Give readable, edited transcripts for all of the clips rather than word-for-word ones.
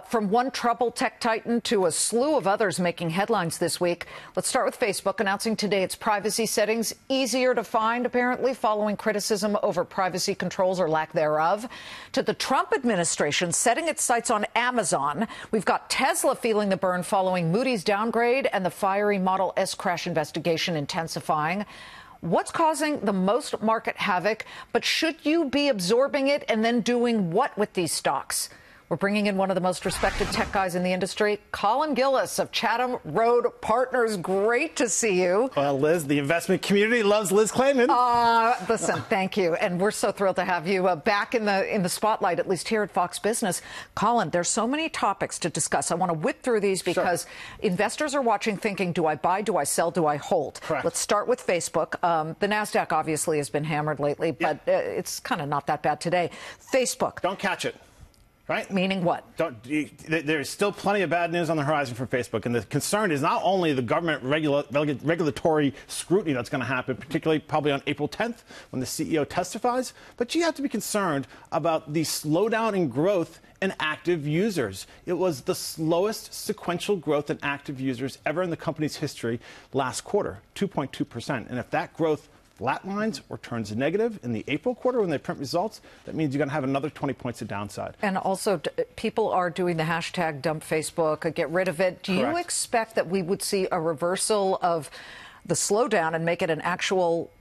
From one troubled tech titan to a slew of others making headlines this week. Let's start with Facebook announcing today its privacy settings easier to find, apparently, following criticism over privacy controls or lack thereof. To the Trump administration setting its sights on Amazon. We've got Tesla feeling the burn following Moody's downgrade and the fiery Model S crash investigation intensifying. What's causing the most market havoc? But should you be absorbing it and then doing what with these stocks? We're bringing in one of the most respected tech guys in the industry, Colin Gillis of Chatham Road Partners. Great to see you. Well, Liz, the investment community loves Liz Claman. Listen, thank you. And we're so thrilled to have you back in the spotlight, at least here at Fox Business. Colin, there's so many topics to discuss. I want to whip through these because investors are watching thinking, do I buy, do I sell, do I hold? Correct. Let's start with Facebook. The NASDAQ obviously has been hammered lately, but it's kind of not that bad today. Facebook. Don't catch it. Right? Meaning what? There's still plenty of bad news on the horizon for Facebook. And the concern is not only the government regulatory scrutiny that's going to happen, particularly probably on April 10th when the CEO testifies, but you have to be concerned about the slowdown in growth in active users. It was the slowest sequential growth in active users ever in the company's history last quarter, 2.2%. And if that growth flatlines or turns negative in the April quarter when they print results, that means you're going to have another 20 points of downside. And also, people are doing the hashtag dump Facebook, get rid of it. Do you expect that we would see a reversal of the slowdown and make it an actual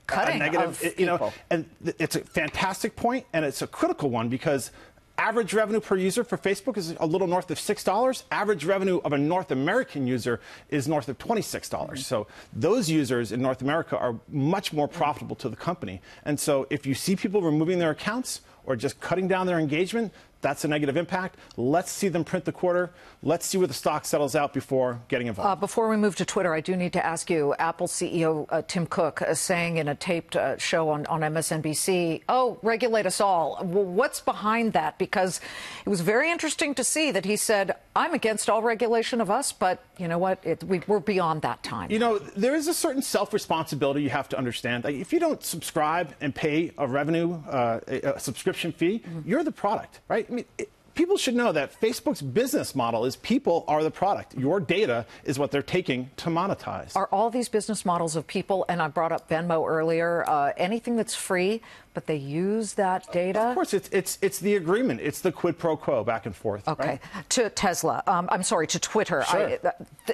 cutting of people? You know, and it's a fantastic point, and it's a critical one because average revenue per user for Facebook is a little north of $6. Average revenue of a North American user is north of $26. So those users in North America are much more profitable to the company. And so if you see people removing their accounts or just cutting down their engagement, that's a negative impact. Let's see them print the quarter. Let's see where the stock settles out before getting involved. Before we move to Twitter, I do need to ask you, Apple CEO Tim Cook saying in a taped show on MSNBC, oh, regulate us all. Well, what's behind that? Because it was very interesting to see that he said, I'm against all regulation of us, but you know what? We're beyond that time. You know, there is a certain self-responsibility you have to understand. Like, if you don't subscribe and pay a revenue, a subscription fee, you're the product, right? I mean, people should know that Facebook's business model is people are the product. Your data is what they're taking to monetize. Are all these business models of people, and I brought up Venmo earlier, anything that's free, but they use that data? Of course, it's the agreement. It's the quid pro quo back and forth. Okay. Right? To Tesla, I'm sorry, to Twitter. Sure.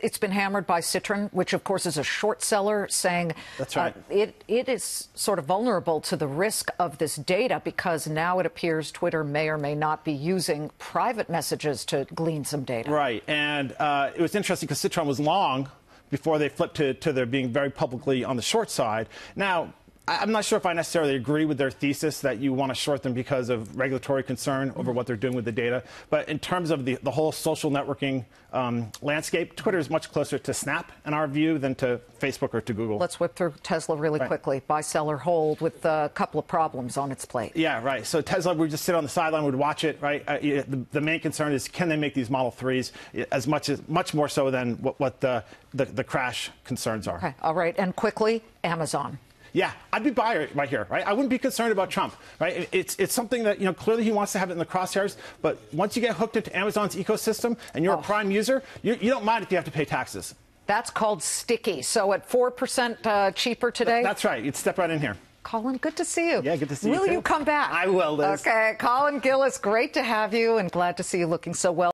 It's been hammered by Citron, which, of course, is a short seller, saying that's right. It is sort of vulnerable to the risk of this data because now it appears Twitter may or may not be using private messages to glean some data. Right. And it was interesting because Citron was long before they flipped to their being very publicly on the short side. Now, I'm not sure if I necessarily agree with their thesis that you want to short them because of regulatory concern over what they're doing with the data. But in terms of the whole social networking landscape, Twitter is much closer to Snap, in our view, than to Facebook or to Google. Let's whip through Tesla really quickly. Buy, sell, or hold with a couple of problems on its plate. Yeah, right. So Tesla, we just sit on the sideline, we'd watch it, right? The main concern is, can they make these Model 3s much more so than what the crash concerns are. Okay. All right. And quickly, Amazon. Yeah, I'd be buyer right here, right? I wouldn't be concerned about Trump, right? It's something that, you know, clearly he wants to have it in the crosshairs, but once you get hooked into Amazon's ecosystem and you're a prime user, you don't mind if you have to pay taxes. That's called sticky. So at 4% cheaper today? That's right. You'd step right in here. Colin, good to see you. Yeah, good to see you. Will you come back? I will, Liz. Okay, Colin Gillis, great to have you and glad to see you looking so well.